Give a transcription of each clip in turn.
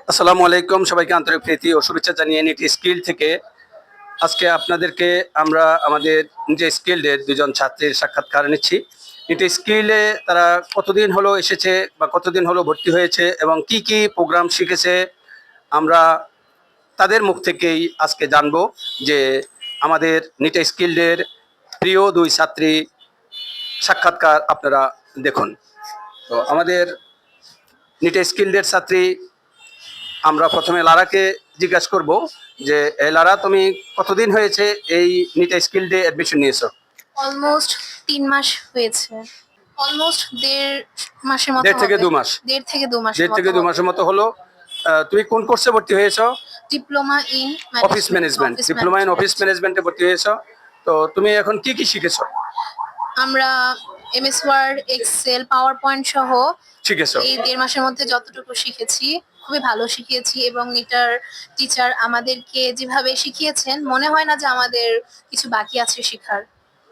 আসসালামু আলাইকুম, সবাইকে আন্তরিক প্রীতি ও শুভেচ্ছা জানিয়ে নিটি স্কিল থেকে আজকে আপনাদেরকে আমরা আমাদের নিটি স্কিলের দুজন ছাত্রীর সাক্ষাৎকার নিচ্ছি। নিটি স্কিলে তারা কতদিন হলো এসেছে বা কতদিন হলো ভর্তি হয়েছে এবং কি কি প্রোগ্রাম শিখেছে আমরা তাদের মুখ থেকেই আজকে জানবো। যে আমাদের নিটি স্কিলের প্রিয় দুই ছাত্রী সাক্ষাৎকার আপনারা দেখুন। তো আমাদের নিটি স্কিলের ছাত্রী, আমরা প্রথমে লারাকে জিজ্ঞাসা করব যে লারা, তুমি কতদিন হয়েছে এই নিটা স্কিল ডে অ্যাডমিশন নিয়েছো? অলমোস্ট 3 মাস হয়েছে। অলমোস্ট দেড় মাসের মতো দেড় থেকে হবে। দু মাস দেড় থেকে দু মাসের মতো হলো। তুমি কোন কোর্সে ভর্তি হয়েছো? Diploma in office management. Diploma in office ম্যানেজমেন্টে ভর্তি হয়েছো। তো তুমি এখন কি কি শিখেছো? আমরা MS word, excel, PowerPoint সহ শিখেছো? এই 1.5 মাসের মধ্যে যতটুকু শিখেছি খুবই ভালো শিখিয়েছি, এবং এটার টিচার আমাদেরকে যেভাবে শিখিয়েছেন মনে হয় না যে আমাদের কিছু বাকি আছে শেখার।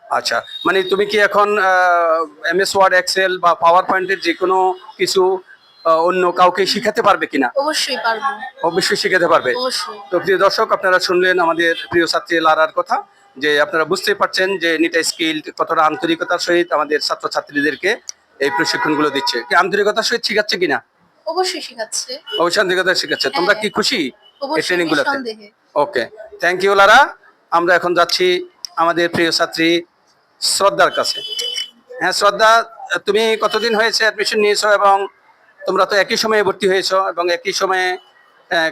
আচ্ছা, মানে তুমি কি এখন এমএস ওয়ার্ড, এক্সেল বা পাওয়ার পয়েন্টের যে কোনো কিছু অন্য কাউকে শিখাতে পারবে কিনা? অবশ্যই পারবো। অবশ্যই শিখাতে পারবে। অবশ্যই। তো প্রিয় দর্শক, আপনারা শুনলেন আমাদের প্রিয় ছাত্রী লারার কথা, যে আপনারা বুঝতেই পারছেন যে নিটা স্কিল কতটা আন্তরিকতার সহিত আমাদের ছাত্রছাত্রীদেরকে এই প্রশিক্ষণগুলো দিচ্ছে। কি আন্তরিকতার সহিত শিখাচ্ছে কিনা? অবশ্যই শিখাচ্ছে। অবশ্যই আন্তরিকতা শিখাচ্ছে। তোমরা কি খুশি এই ট্রেনিং গুলোতে? নিঃসন্দেহে। ওকে, থ্যাংক ইউ লারা। আমরা এখন যাচ্ছি আমাদের প্রিয় ছাত্রী শ্রদ্ধার কাছে। হ্যাঁ শ্রদ্ধা, তুমি কতদিন হয়েছে অ্যাডমিশন নিয়েছো এবং তোমরা তো একই সময়ে ভর্তি হয়েছো এবং একই সময়ে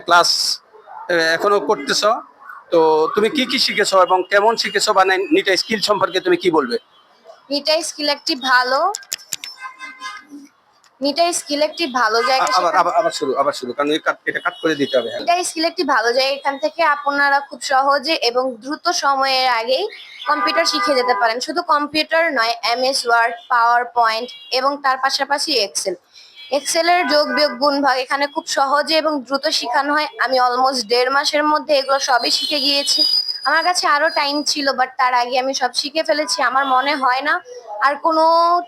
ক্লাস এখনো করতেছো। তো তুমি কি কি শিখেছো এবং কেমন শিখেছো, বা নিটা স্কিল সম্পর্কে তুমি কি বলবে? নিটাই স্কিল একটি ভালো নিটাই স্কিল একটি ভালো জায়গা। আবার আবার আবার শুরু কারণ এটা কাট করে দিতে হবে। হ্যাঁ, নিটাই স্কিল একটি ভালো জায়গা। এখান থেকে আপনারা খুব সহজে এবং দ্রুত সময়ের আগেই কম্পিউটার শিখে যেতে পারেন। শুধু কম্পিউটার নয়, এমএস ওয়ার্ড, পাওয়ার পয়েন্ট এবং তার পাশাপাশি এক্সেলের যোগ বিয়োগ গুণ ভাগ এখানে খুব সহজে এবং দ্রুত শেখানো হয়। আমি অলমোস্ট 1.5 মাসের মধ্যে এগুলো সবই শিখে গিয়েছি। আমার কাছে আরো টাইম ছিল, বাট তার আগে আমি সব শিখে ফেলেছি। আমার মনে হয় না আর কোনো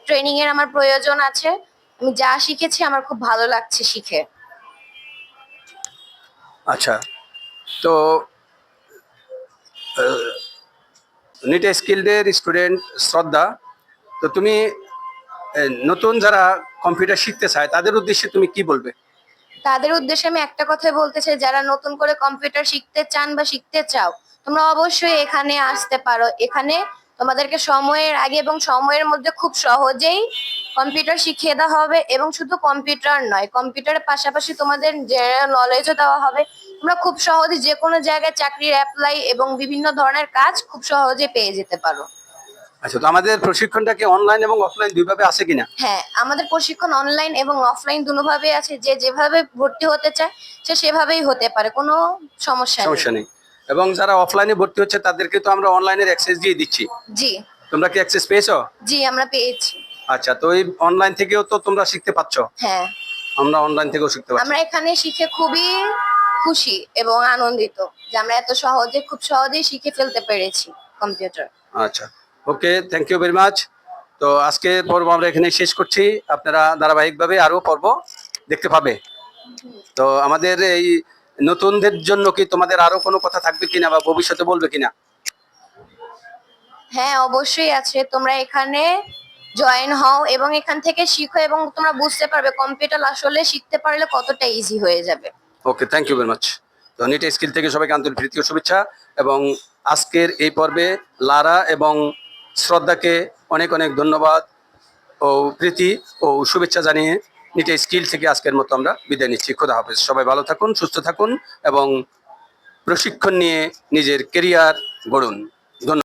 ট্রেনিং এর আমার প্রয়োজন আছে। আমি যা শিখেছি আমার খুব ভালো লাগছে শিখে। আচ্ছা। তো নিটা স্কিলদের স্টুডেন্ট শ্রদ্ধা, তো তুমি নতুন যারা কম্পিউটার শিখতে চায় তাদের উদ্দেশ্যে তুমি কি বলবে? তাদের উদ্দেশ্যে আমি একটা কথাই বলতে চাই, যারা নতুন করে কম্পিউটার শিখতে চান বা শিখতে চাও, তোমরা অবশ্যই এখানে আসতে পারো। এখানে তোমাদেরকে সময়ের আগে এবং সময়ের মধ্যে খুব সহজেই কম্পিউটার শিখিয়ে দেওয়া হবে, এবং শুধু কম্পিউটার নয়, কম্পিউটারের পাশাপাশি তোমাদের জেনারেল নলেজও দেওয়া হবে। তোমরা খুব সহজে যে কোনো জায়গায় চাকরির অ্যাপ্লাই এবং বিভিন্ন ধরনের কাজ খুব সহজে পেয়ে যেতে পারো। আচ্ছা, তো আমাদের প্রশিক্ষণটা কি অনলাইন এবং অফলাইন দুইভাবে আছে কিনা? হ্যাঁ, আমাদের প্রশিক্ষণ অনলাইন এবং অফলাইন দুভাবে আছে। যে যেভাবে ভর্তি হতে চায় সে সেভাবেই হতে পারে, কোনো সমস্যা সমস্যা নেই। নেই। এবং যারা অফলাইনে ভর্তি হচ্ছে তাদেরকে তো আমরা অনলাইনের অ্যাক্সেস দিয়ে দিচ্ছি। জি। তোমরা কি অ্যাক্সেস পেয়েছো? জি, আমরা পেয়েছি। আচ্ছা, তো এই অনলাইন থেকেও তো তোমরা শিখতে পাচ্ছো? হ্যাঁ, আমরা অনলাইন থেকেও শিখতে পাচ্ছি। আমরা এখানে শিখে খুবই খুশি এবং আনন্দিত যে আমরা এত সহজে খুব সহজেই শিখে ফেলতে পেরেছি কম্পিউটার। আচ্ছা, ওকে, থ্যাংক ইউ ভেরি মাচ। তো আজকের পর্ব আমরা এখানে শেষ করছি। আপনারা ধারাবাহিকভাবে আরো পর্ব দেখতে পাবে। তো আমাদের এই নতুনদের জন্য কি তোমাদের আরো কোনো কথা থাকবে কিনা বা ভবিষ্যতে বলবে কিনা? হ্যাঁ, অবশ্যই আছে। তোমরা এখানে জয়েন হও এবং এখান থেকে শিখো, এবং তোমরা বুঝতে পারবে কম্পিউটার আসলে শিখতে পারলে কতটা ইজি হয়ে যাবে। ওকে, থ্যাংক ইউ ভেরি মাচ। তো নিট স্কিল থেকে সবাইকে আন্তরিক প্রীতি ও শুভেচ্ছা, এবং আজকের এই পর্বে লারা এবং শ্রদ্ধাকে অনেক অনেক ধন্যবাদ ও প্রীতি ও শুভেচ্ছা জানিয়ে নিট স্কিল থেকে আজকের মতো আমরা বিদায় নিচ্ছি। খোদা হাফেজ। সবাই ভালো থাকুন, সুস্থ থাকুন এবং প্রশিক্ষণ নিয়ে নিজের কেরিয়ার গড়ুন।